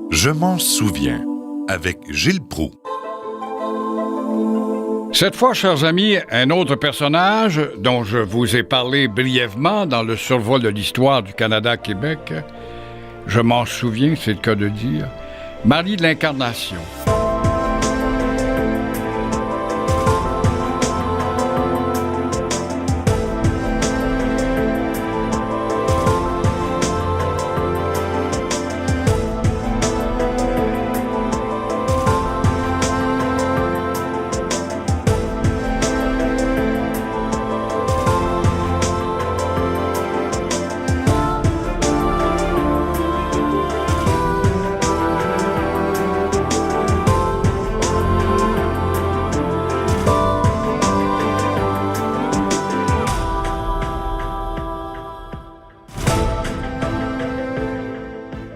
Je m'en souviens, avec Gilles Proulx. Cette fois, chers amis, un autre personnage dont je vous ai parlé brièvement dans le survol de l'histoire du Canada-Québec. Je m'en souviens, c'est le cas de dire. Marie de l'Incarnation.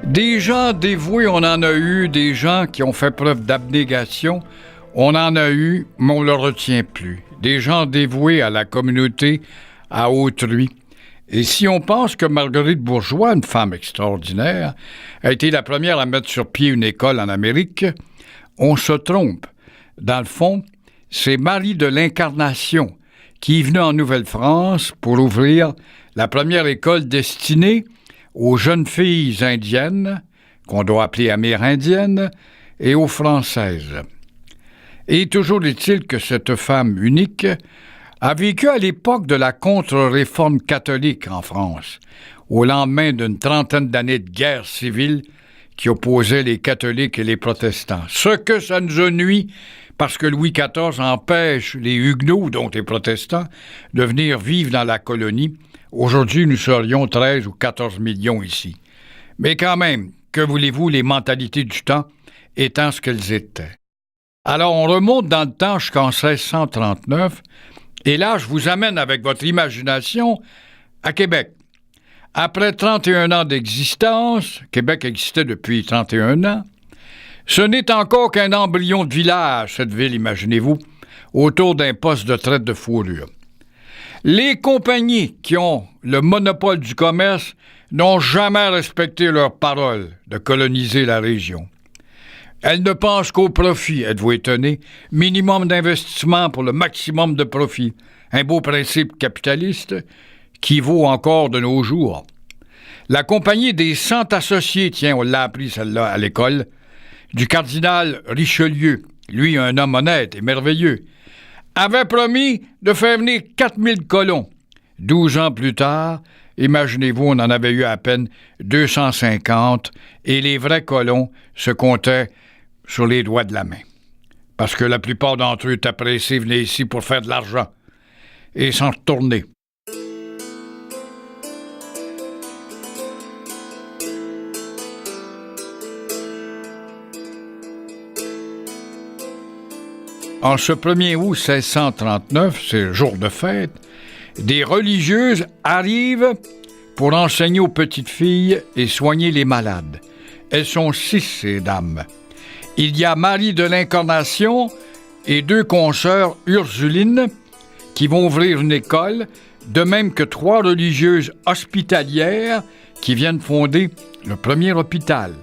Des gens dévoués, on en a eu, des gens qui ont fait preuve d'abnégation, on en a eu, mais on ne le retient plus. Des gens dévoués à la communauté, à autrui. Et si on pense que Marguerite Bourgeois, une femme extraordinaire, a été la première à mettre sur pied une école en Amérique, on se trompe. Dans le fond, c'est Marie de l'Incarnation qui est venue en Nouvelle-France pour ouvrir la première école destinée aux jeunes filles indiennes, qu'on doit appeler amérindiennes, et aux françaises. Et toujours est-il que cette femme unique a vécu à l'époque de la contre-réforme catholique en France, au lendemain d'une trentaine d'années de guerre civile qui opposait les catholiques et les protestants. Ce que ça nous a nui, parce que Louis XIV empêche les Huguenots, donc les protestants, de venir vivre dans la colonie. Aujourd'hui, nous serions 13 ou 14 millions ici. Mais quand même, que voulez-vous, les mentalités du temps étant ce qu'elles étaient. Alors, on remonte dans le temps jusqu'en 1639, et là, je vous amène avec votre imagination à Québec. Après 31 ans d'existence, Québec existait depuis 31 ans, ce n'est encore qu'un embryon de village, cette ville, imaginez-vous, autour d'un poste de traite de fourrure. Les compagnies qui ont le monopole du commerce n'ont jamais respecté leur parole de coloniser la région. Elles ne pensent qu'au profit, êtes-vous étonné? Minimum d'investissement pour le maximum de profit. Un beau principe capitaliste qui vaut encore de nos jours. La compagnie des 100 associés, tiens, on l'a appris celle-là à l'école, du cardinal Richelieu, lui un homme honnête et merveilleux, avait promis de faire venir 4000 colons. 12 ans plus tard, imaginez-vous, on en avait eu à peine 250 et les vrais colons se comptaient sur les doigts de la main. Parce que la plupart d'entre eux étaient pressés, venaient ici pour faire de l'argent et s'en retourner. En ce 1er août 1639, c'est le jour de fête, des religieuses arrivent pour enseigner aux petites filles et soigner les malades. Elles sont 6, ces dames. Il y a Marie de l'Incarnation et 2 consoeurs Ursulines qui vont ouvrir une école, de même que 3 religieuses hospitalières qui viennent fonder le premier hôpital.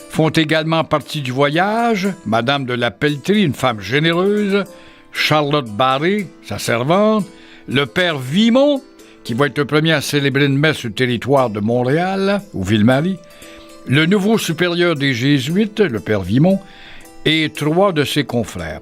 Font également partie du voyage Madame de la Pelletrie, une femme généreuse, Charlotte Barré, sa servante, le père Vimont, qui va être le premier à célébrer une messe sur le territoire de Montréal, ou Ville-Marie, le nouveau supérieur des Jésuites, le père Vimont, et 3 de ses confrères.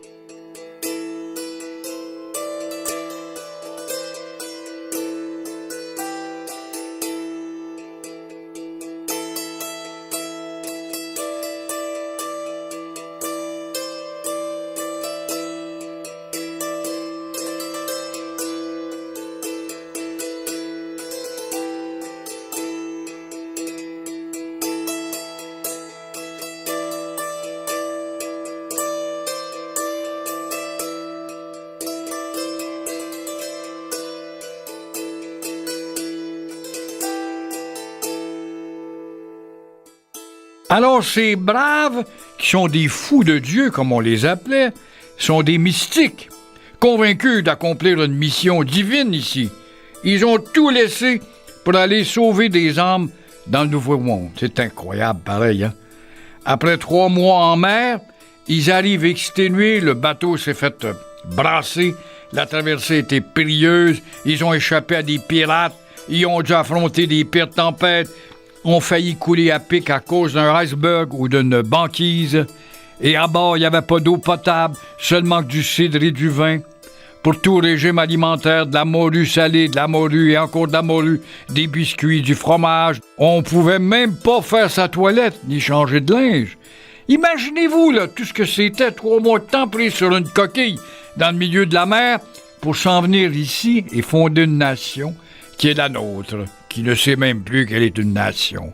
Alors ces braves, qui sont des fous de Dieu, comme on les appelait, sont des mystiques, convaincus d'accomplir une mission divine ici. Ils ont tout laissé pour aller sauver des âmes dans le Nouveau Monde. C'est incroyable, pareil, hein? Après 3 mois en mer, ils arrivent exténués, le bateau s'est fait brasser, la traversée était périlleuse, ils ont échappé à des pirates, ils ont dû affronter des pires tempêtes, ont failli couler à pic à cause d'un iceberg ou d'une banquise, et à bord, il n'y avait pas d'eau potable, seulement que du cidre et du vin. Pour tout régime alimentaire, de la morue salée, de la morue et encore de la morue, des biscuits, du fromage. On pouvait même pas faire sa toilette ni changer de linge. Imaginez-vous là, tout ce que c'était 3 mois de temps pris sur une coquille dans le milieu de la mer pour s'en venir ici et fonder une nation qui est la nôtre, qui ne sait même plus qu'elle est une nation.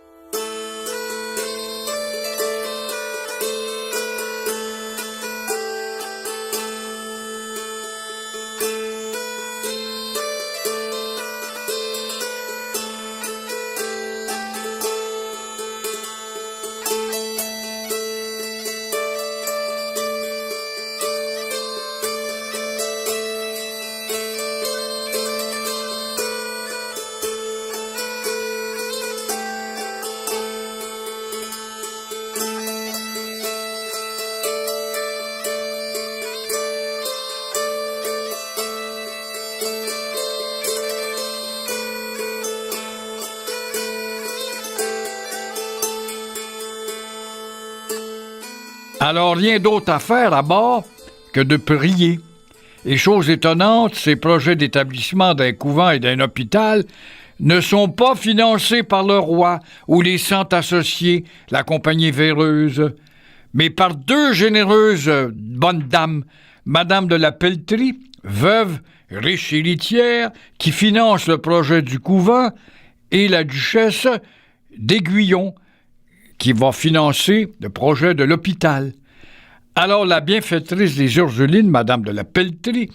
Alors, rien d'autre à faire à bord que de prier. Et chose étonnante, ces projets d'établissement d'un couvent et d'un hôpital ne sont pas financés par le roi ou les saints associés, la compagnie Véreuse, mais par 2 généreuses bonnes dames, Madame de la Pelletrie, veuve, riche héritière, qui finance le projet du couvent, et la duchesse d'Aiguillon, qui va financer le projet de l'hôpital. Alors, la bienfaitrice des Ursulines, Madame de la Pelletrie,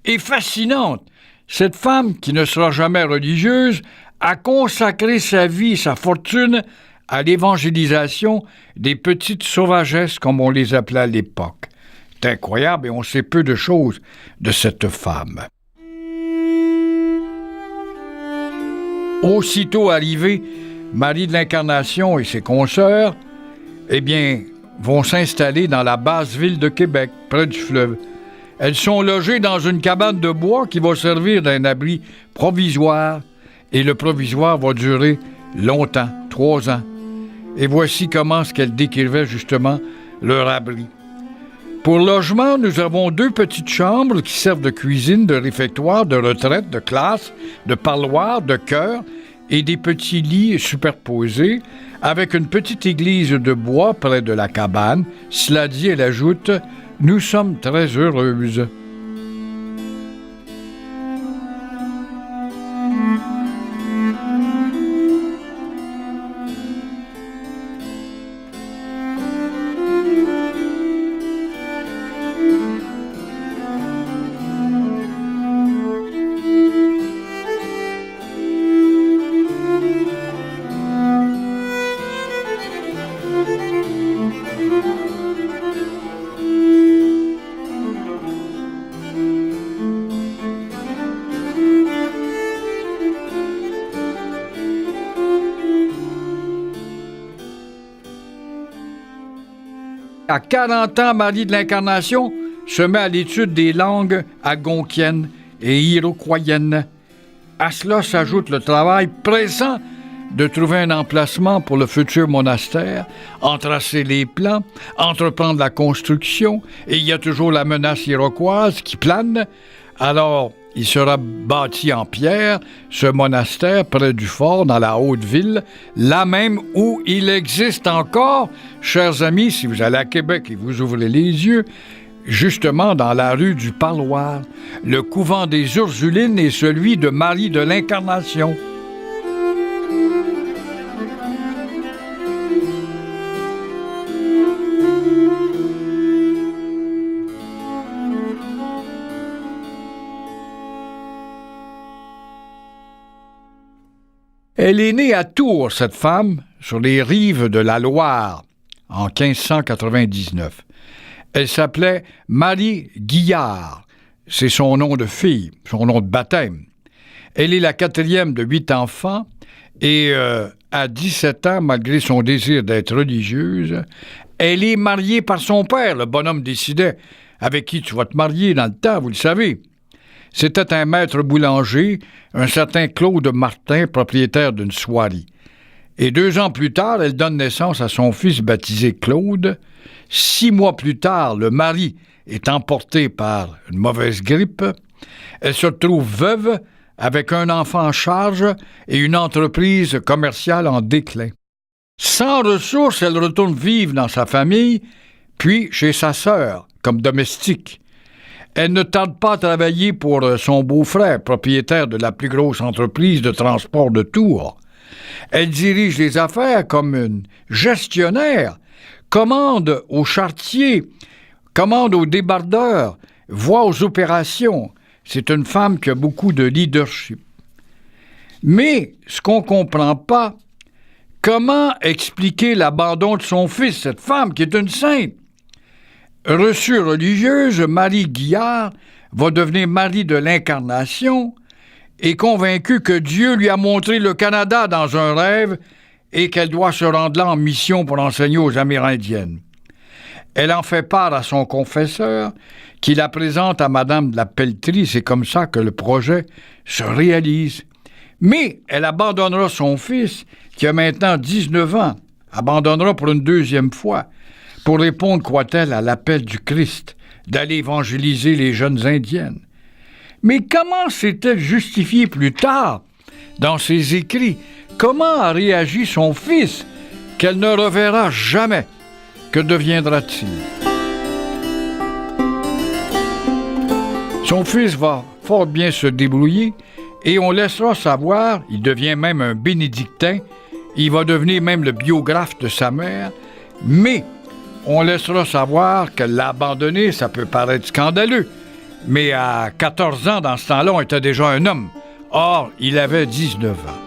est fascinante. Cette femme, qui ne sera jamais religieuse, a consacré sa vie et sa fortune à l'évangélisation des petites sauvagesses, comme on les appelait à l'époque. C'est incroyable et on sait peu de choses de cette femme. Aussitôt arrivée, Marie de l'Incarnation et ses consoeurs, vont s'installer dans la basse ville de Québec, près du fleuve. Elles sont logées dans une cabane de bois qui va servir d'un abri provisoire, et le provisoire va durer longtemps, 3 ans. Et voici comment ce qu'elles décrivaient justement leur abri. Pour logement, nous avons 2 petites chambres qui servent de cuisine, de réfectoire, de retraite, de classe, de parloir, de chœur, et des petits lits superposés, avec une petite église de bois près de la cabane. Cela dit, elle ajoute, « Nous sommes très heureuses. » À 40 ans, Marie de l'Incarnation se met à l'étude des langues algonquiennes et iroquoiennes. À cela s'ajoute le travail pressant de trouver un emplacement pour le futur monastère, en tracer les plans, entreprendre la construction, et il y a toujours la menace iroquoise qui plane. Alors, il sera bâti en pierre, ce monastère près du fort, dans la haute ville, là même où il existe encore, chers amis, si vous allez à Québec et vous ouvrez les yeux, justement dans la rue du Parloir, le couvent des Ursulines et celui de Marie de l'Incarnation. Elle est née à Tours, cette femme, sur les rives de la Loire, en 1599. Elle s'appelait Marie Guillard. C'est son nom de fille, son nom de baptême. Elle est la 4e de 8 enfants Et à 17 ans, malgré son désir d'être religieuse, elle est mariée par son père. Le bonhomme décidait avec qui tu vas te marier dans le temps, vous le savez. C'était un maître boulanger, un certain Claude Martin, propriétaire d'une soierie. Et 2 ans plus tard, elle donne naissance à son fils baptisé Claude. 6 mois plus tard, le mari est emporté par une mauvaise grippe. Elle se retrouve veuve avec un enfant en charge et une entreprise commerciale en déclin. Sans ressources, elle retourne vivre dans sa famille, puis chez sa sœur, comme domestique. Elle ne tarde pas à travailler pour son beau-frère, propriétaire de la plus grosse entreprise de transport de Tours. Elle dirige les affaires comme une gestionnaire, commande aux charretiers, commande aux débardeurs, voit aux opérations. C'est une femme qui a beaucoup de leadership. Mais ce qu'on ne comprend pas, comment expliquer l'abandon de son fils, cette femme qui est une sainte? Reçue religieuse, Marie Guillard va devenir Marie de l'Incarnation et convaincue que Dieu lui a montré le Canada dans un rêve et qu'elle doit se rendre là en mission pour enseigner aux Amérindiennes. Elle en fait part à son confesseur, qui la présente à Madame de la Pelletrie. C'est comme ça que le projet se réalise. Mais elle abandonnera son fils, qui a maintenant 19 ans, abandonnera pour une 2e fois, pour répondre, croit-elle, à l'appel du Christ, d'aller évangéliser les jeunes Indiennes. Mais comment s'est-elle justifiée plus tard, dans ses écrits? Comment a réagi son fils, qu'elle ne reverra jamais? Que deviendra-t-il? Son fils va fort bien se débrouiller et on laissera savoir, il devient même un bénédictin, il va devenir même le biographe de sa mère, mais on laissera savoir qu'elle l'a abandonné, ça peut paraître scandaleux, mais à 14 ans, dans ce temps-là, on était déjà un homme. Or, il avait 19 ans.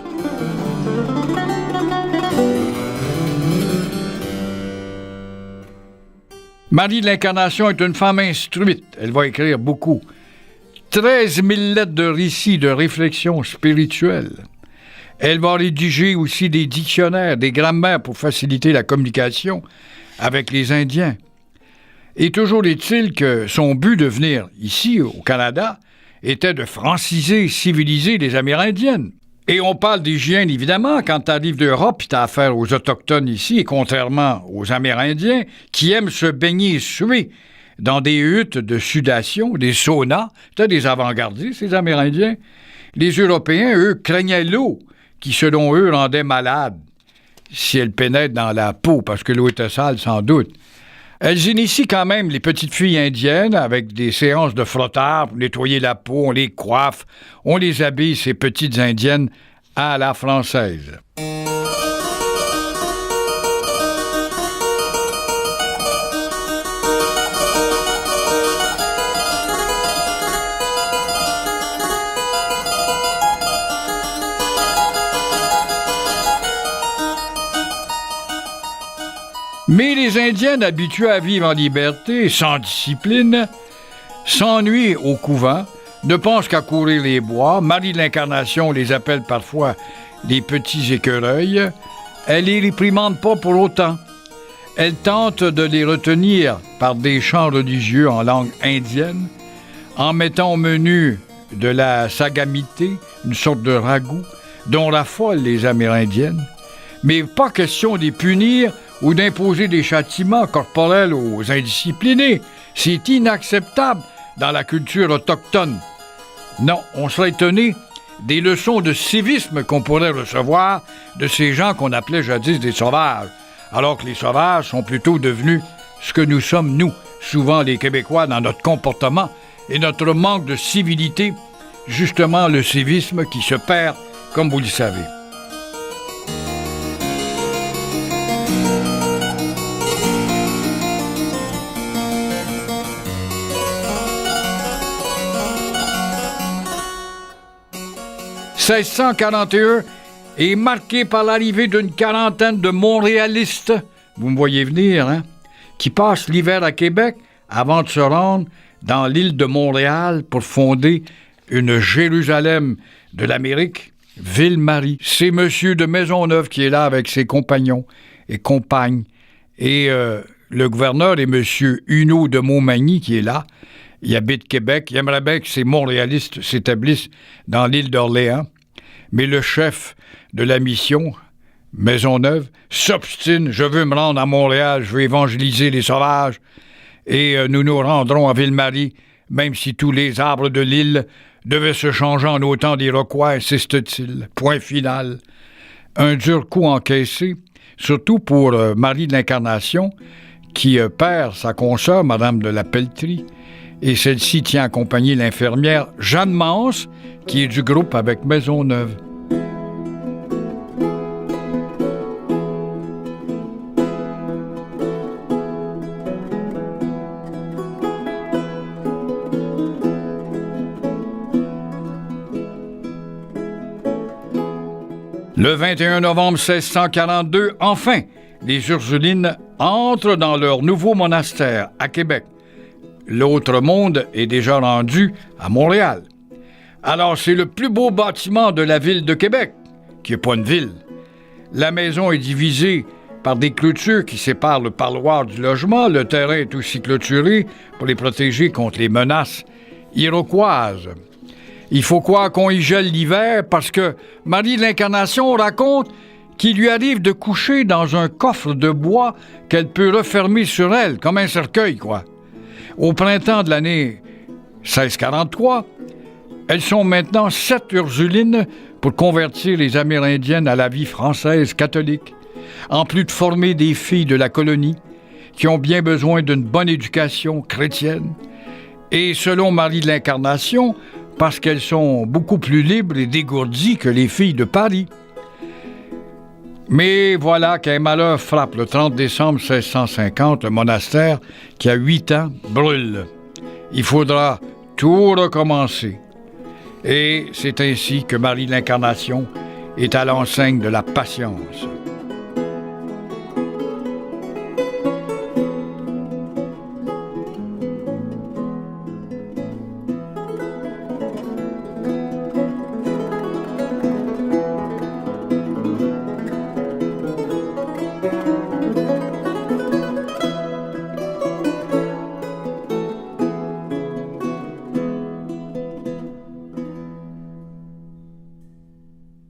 Marie de l'Incarnation est une femme instruite. Elle va écrire beaucoup. 13 000 lettres de récits, de réflexions spirituelles. Elle va rédiger aussi des dictionnaires, des grammaires pour faciliter la communication avec les Indiens. Et toujours est-il que son but de venir ici, au Canada, était de franciser, civiliser les Amérindiennes. Et on parle d'hygiène, évidemment, quand tu arrives d'Europe et tu as affaire aux Autochtones ici, et contrairement aux Amérindiens, qui aiment se baigner et suer dans des huttes de sudation, des saunas. C'était des avant-gardistes, ces Amérindiens. Les Européens, eux, craignaient l'eau, qui, selon eux, rendait malade si elle pénètre dans la peau, parce que l'eau était sale, sans doute. Elles initient quand même les petites filles indiennes avec des séances de frottage pour nettoyer la peau, on les coiffe, on les habille, ces petites indiennes, à la française. Mais les Indiennes, habituées à vivre en liberté, sans discipline, s'ennuient au couvent, ne pensent qu'à courir les bois. Marie de l'Incarnation les appelle parfois les petits écureuils. Elle les réprimande pas pour autant. Elle tente de les retenir par des chants religieux en langue indienne, en mettant au menu de la sagamité, une sorte de ragoût, dont raffolent les Amérindiennes. Mais pas question d'y punir ou d'imposer des châtiments corporels aux indisciplinés. C'est inacceptable dans la culture autochtone. Non, on serait étonné des leçons de civisme qu'on pourrait recevoir de ces gens qu'on appelait jadis des sauvages, alors que les sauvages sont plutôt devenus ce que nous sommes, nous, souvent les Québécois, dans notre comportement et notre manque de civilité, justement le civisme qui se perd, comme vous le savez. « 1641 est marqué par l'arrivée d'une quarantaine de Montréalistes, vous me voyez venir, hein, qui passent l'hiver à Québec avant de se rendre dans l'île de Montréal pour fonder une Jérusalem de l'Amérique, Ville-Marie. C'est monsieur de Maisonneuve qui est là avec ses compagnons et compagnes. Et le gouverneur est monsieur Huneau de Montmagny qui est là. Il habite Québec. Il aimerait bien que ces Montréalistes s'établissent dans l'île d'Orléans. Mais le chef de la mission, Maisonneuve, s'obstine. Je veux me rendre à Montréal, je veux évangéliser les sauvages. Et nous nous rendrons à Ville-Marie, même si tous les arbres de l'île devaient se changer en autant d'Iroquois, insiste-t-il. Point final. Un dur coup encaissé, surtout pour Marie de l'Incarnation, qui perd sa consoeur, Madame de la Pelletrie, et celle-ci tient accompagner l'infirmière Jeanne Mance, qui est du groupe avec Maisonneuve. Le 21 novembre 1642, enfin, les Ursulines entrent dans leur nouveau monastère à Québec. L'autre monde est déjà rendu à Montréal. Alors, c'est le plus beau bâtiment de la ville de Québec, qui n'est pas une ville. La maison est divisée par des clôtures qui séparent le parloir du logement. Le terrain est aussi clôturé pour les protéger contre les menaces iroquoises. Il faut croire qu'on y gèle l'hiver parce que Marie de l'Incarnation raconte qu'il lui arrive de coucher dans un coffre de bois qu'elle peut refermer sur elle, comme un cercueil, quoi. Au printemps de l'année 1643, elles sont maintenant 7 Ursulines pour convertir les Amérindiennes à la vie française catholique, en plus de former des filles de la colonie qui ont bien besoin d'une bonne éducation chrétienne. Et selon Marie de l'Incarnation, parce qu'elles sont beaucoup plus libres et dégourdies que les filles de Paris. Mais voilà qu'un malheur frappe le 30 décembre 1650, le monastère, qui a 8 ans, brûle. Il faudra tout recommencer. Et c'est ainsi que Marie de l'Incarnation est à l'enseigne de la patience.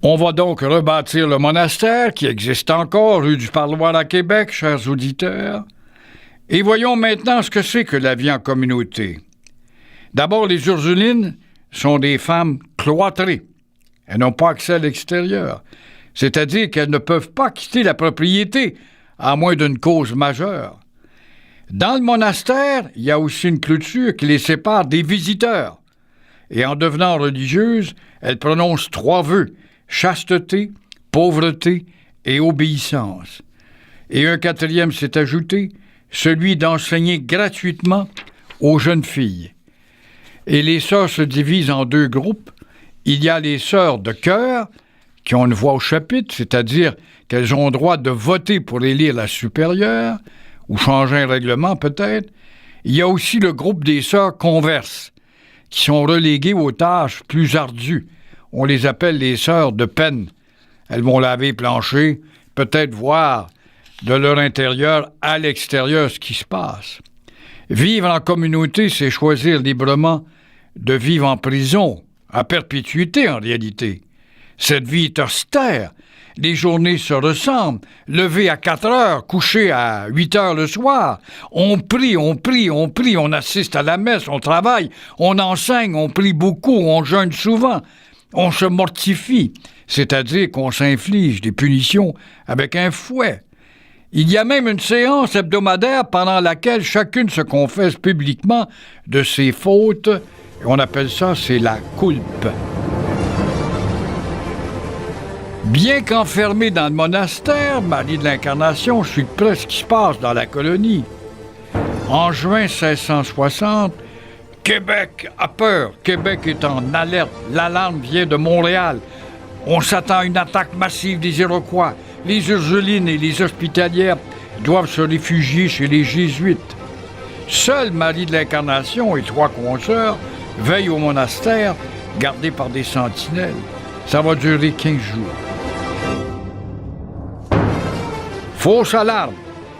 On va donc rebâtir le monastère qui existe encore, rue du Parloir à Québec, chers auditeurs. Et voyons maintenant ce que c'est que la vie en communauté. D'abord, les Ursulines sont des femmes cloîtrées. Elles n'ont pas accès à l'extérieur, c'est-à-dire qu'elles ne peuvent pas quitter la propriété, à moins d'une cause majeure. Dans le monastère, il y a aussi une clôture qui les sépare des visiteurs. Et en devenant religieuses, elles prononcent 3 vœux: chasteté, pauvreté et obéissance. Et un 4e s'est ajouté, celui d'enseigner gratuitement aux jeunes filles. Et les sœurs se divisent en 2 groupes. Il y a les sœurs de cœur, qui ont une voix au chapitre, c'est-à-dire qu'elles ont le droit de voter pour élire la supérieure, ou changer un règlement peut-être. Il y a aussi le groupe des sœurs converses, qui sont reléguées aux tâches plus ardues. On les appelle les sœurs de peine. Elles vont laver plancher, peut-être voir de leur intérieur à l'extérieur ce qui se passe. Vivre en communauté, c'est choisir librement de vivre en prison, à perpétuité en réalité. Cette vie est austère. Les journées se ressemblent. Lever à 4 heures, coucher à 8 heures le soir. On prie, on assiste à la messe, on travaille, on enseigne, on prie beaucoup, on jeûne souvent. On se mortifie, c'est-à-dire qu'on s'inflige des punitions avec un fouet. Il y a même une séance hebdomadaire pendant laquelle chacune se confesse publiquement de ses fautes. Et on appelle ça, c'est la culpe. Bien qu'enfermée dans le monastère, Marie de l'Incarnation suit de près ce qui se passe dans la colonie. En juin 1660, Québec a peur. Québec est en alerte. L'alarme vient de Montréal. On s'attend à une attaque massive des Iroquois. Les Ursulines et les Hospitalières doivent se réfugier chez les Jésuites. Seule Marie de l'Incarnation et 3 consoeurs veillent au monastère, gardés par des sentinelles. Ça va durer 15 jours. Fausse alarme,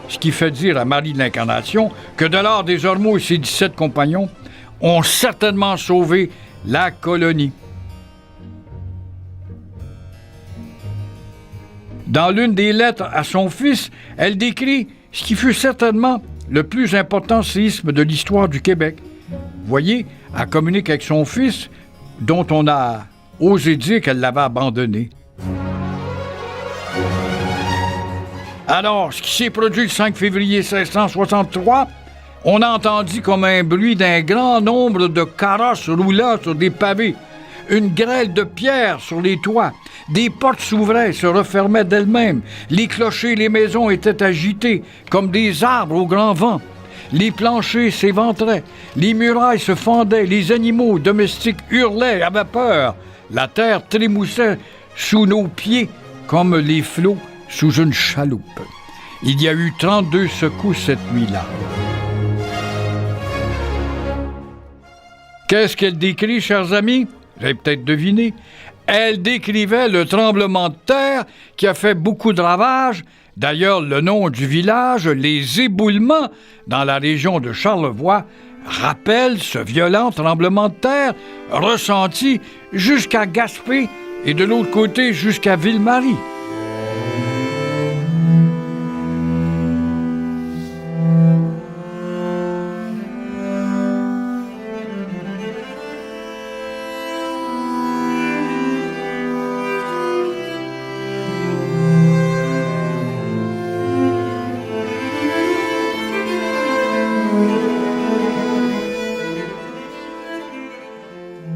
ce qui fait dire à Marie de l'Incarnation que Delord des Ormeaux et ses 17 compagnons ont certainement sauvé la colonie. Dans l'une des lettres à son fils, elle décrit ce qui fut certainement le plus important séisme de l'histoire du Québec. Vous voyez, elle communique avec son fils, dont on a osé dire qu'elle l'avait abandonné. Alors, ce qui s'est produit le 5 février 1663, on a entendu comme un bruit d'un grand nombre de carrosses roulant sur des pavés, une grêle de pierres sur les toits, des portes s'ouvraient et se refermaient d'elles-mêmes, les clochers et les maisons étaient agités comme des arbres au grand vent, les planchers s'éventraient, les murailles se fendaient, les animaux domestiques hurlaient, avaient peur, la terre trémoussait sous nos pieds comme les flots sous une chaloupe. Il y a eu 32 secousses cette nuit-là. Qu'est-ce qu'elle décrit, chers amis? Vous avez peut-être deviné. Elle décrivait le tremblement de terre qui a fait beaucoup de ravages. D'ailleurs, le nom du village, les Éboulements, dans la région de Charlevoix, rappelle ce violent tremblement de terre ressenti jusqu'à Gaspé et de l'autre côté jusqu'à Ville-Marie.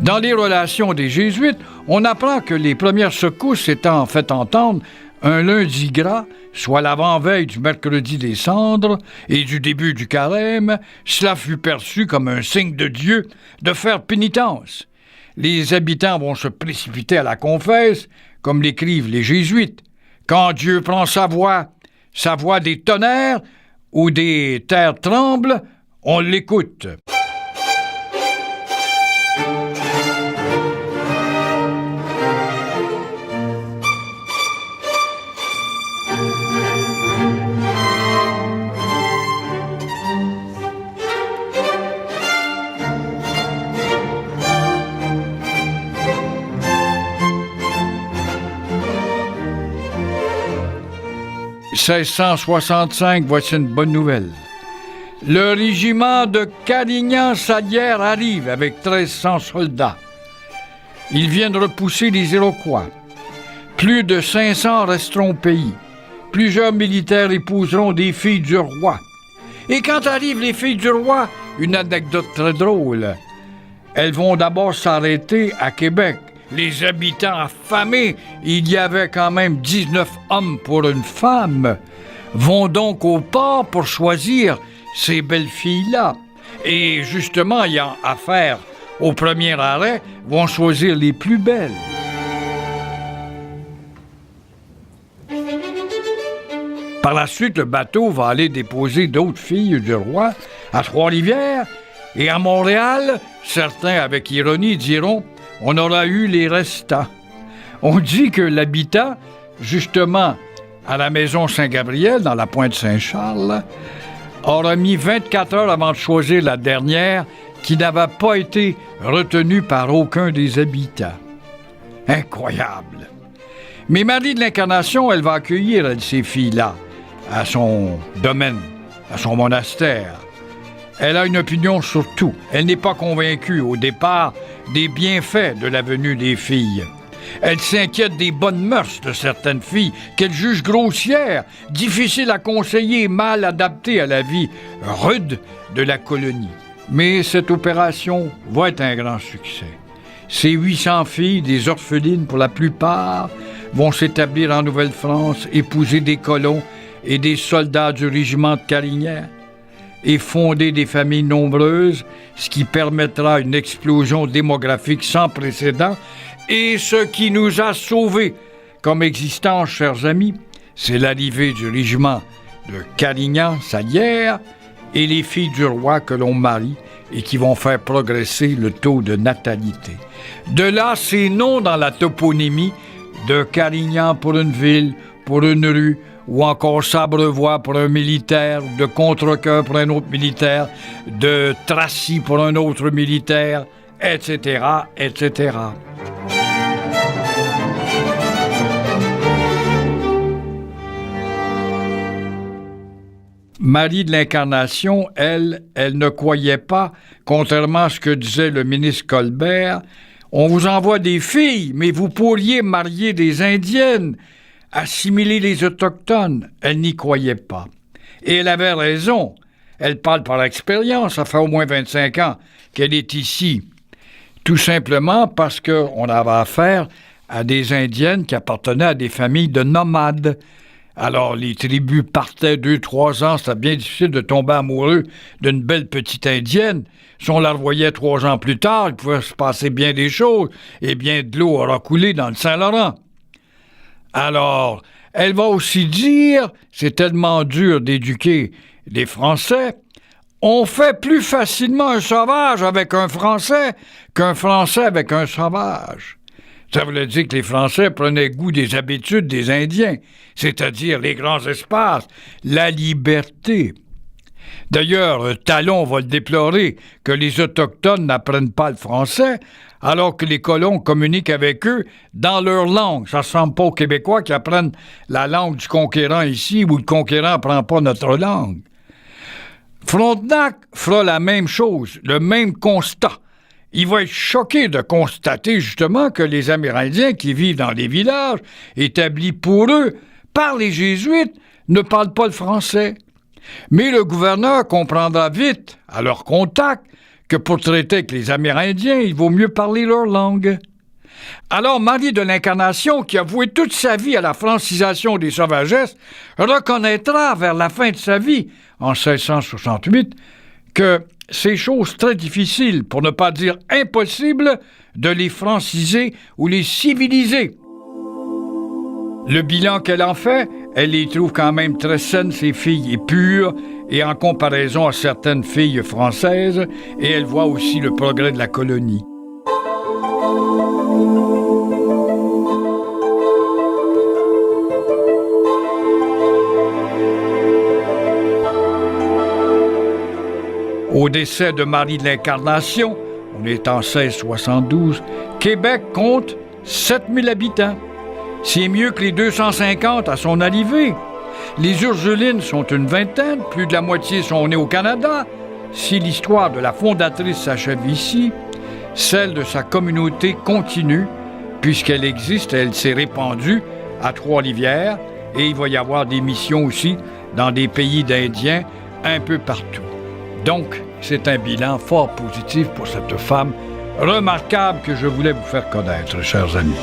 Dans les relations des Jésuites, on apprend que les premières secousses étant fait entendre un lundi gras, soit l'avant-veille du mercredi des cendres et du début du carême, cela fut perçu comme un signe de Dieu de faire pénitence. Les habitants vont se précipiter à la confesse, comme l'écrivent les Jésuites. Quand Dieu prend sa voix des tonnerres ou des terres tremblent, on l'écoute. 1665, voici une bonne nouvelle. Le régiment de Carignan-Salière arrive avec 1300 soldats. Ils viennent repousser les Iroquois. Plus de 500 resteront au pays. Plusieurs militaires épouseront des filles du roi. Et quand arrivent les filles du roi, une anecdote très drôle. Elles vont d'abord s'arrêter à Québec. Les habitants affamés, il y avait quand même 19 hommes pour une femme, vont donc au port pour choisir ces belles filles-là. Et justement, ayant affaire au premier arrêt, vont choisir les plus belles. Par la suite, le bateau va aller déposer d'autres filles du roi à Trois-Rivières et à Montréal. Certains, avec ironie, diront on aura eu les restants. On dit que l'habitant, justement, à la maison Saint-Gabriel, dans la pointe Saint-Charles, aura mis 24 heures avant de choisir la dernière qui n'avait pas été retenue par aucun des habitants. Incroyable! Mais Marie de l'Incarnation, elle va accueillir ces filles-là à son domaine, à son monastère. Elle a une opinion sur tout. Elle n'est pas convaincue, au départ, des bienfaits de la venue des filles. Elle s'inquiète des bonnes mœurs de certaines filles qu'elle juge grossières, difficiles à conseiller, mal adaptées à la vie rude de la colonie. Mais cette opération va être un grand succès. Ces 800 filles, des orphelines pour la plupart, vont s'établir en Nouvelle-France, épouser des colons et des soldats du régiment de Carignan et fonder des familles nombreuses, ce qui permettra une explosion démographique sans précédent. Et ce qui nous a sauvés comme existence, chers amis, c'est l'arrivée du régiment de Carignan-Salière et les filles du roi que l'on marie et qui vont faire progresser le taux de natalité. De là, ces noms dans la toponymie de Carignan pour une ville, pour une rue, ou encore Sabrevois pour un militaire, de Contrecoeur pour un autre militaire, de Tracy pour un autre militaire, etc., etc. Marie de l'Incarnation, elle ne croyait pas, contrairement à ce que disait le ministre Colbert, on vous envoie des filles, mais vous pourriez marier des Indiennes, assimiler les Autochtones. Elle n'y croyait pas. Et elle avait raison. Elle parle par expérience, ça fait au moins 25 ans qu'elle est ici. Tout simplement parce qu'on avait affaire à des Indiennes qui appartenaient à des familles de nomades. Alors, les tribus partaient 2-3 ans, c'était bien difficile de tomber amoureux d'une belle petite Indienne. Si on la revoyait 3 ans plus tard, il pouvait se passer bien des choses, et bien de l'eau aura coulé dans le Saint-Laurent. Alors, elle va aussi dire, c'est tellement dur d'éduquer les Français, on fait plus facilement un sauvage avec un Français qu'un Français avec un sauvage. Ça voulait dire que les Français prenaient goût des habitudes des Indiens, c'est-à-dire les grands espaces, la liberté. D'ailleurs, Talon va le déplorer que les Autochtones n'apprennent pas le français, alors que les colons communiquent avec eux dans leur langue. Ça ne ressemble pas aux Québécois qui apprennent la langue du conquérant ici, où le conquérant n'apprend pas notre langue. Frontenac fera la même chose, le même constat. Il va être choqué de constater justement que les Amérindiens qui vivent dans les villages, établis pour eux par les Jésuites, ne parlent pas le français. Mais le gouverneur comprendra vite, à leur contact, que pour traiter avec les Amérindiens, il vaut mieux parler leur langue. Alors Marie de l'Incarnation, qui a voué toute sa vie à la francisation des sauvagesses, reconnaîtra vers la fin de sa vie, en 1668, que c'est chose très difficile, pour ne pas dire impossible, de les franciser ou les civiliser. Le bilan qu'elle en fait, elle les trouve quand même très saines, ces filles, et pures, et en comparaison à certaines filles françaises, et elle voit aussi le progrès de la colonie. Au décès de Marie de l'Incarnation, on est en 1672, Québec compte 7000 habitants. C'est mieux que les 250 à son arrivée. Les Ursulines sont une vingtaine, plus de la moitié sont nées au Canada. Si l'histoire de la fondatrice s'achève ici, celle de sa communauté continue, puisqu'elle existe, elle s'est répandue à Trois-Rivières, et il va y avoir des missions aussi dans des pays d'Indiens un peu partout. Donc, c'est un bilan fort positif pour cette femme remarquable que je voulais vous faire connaître, chers amis.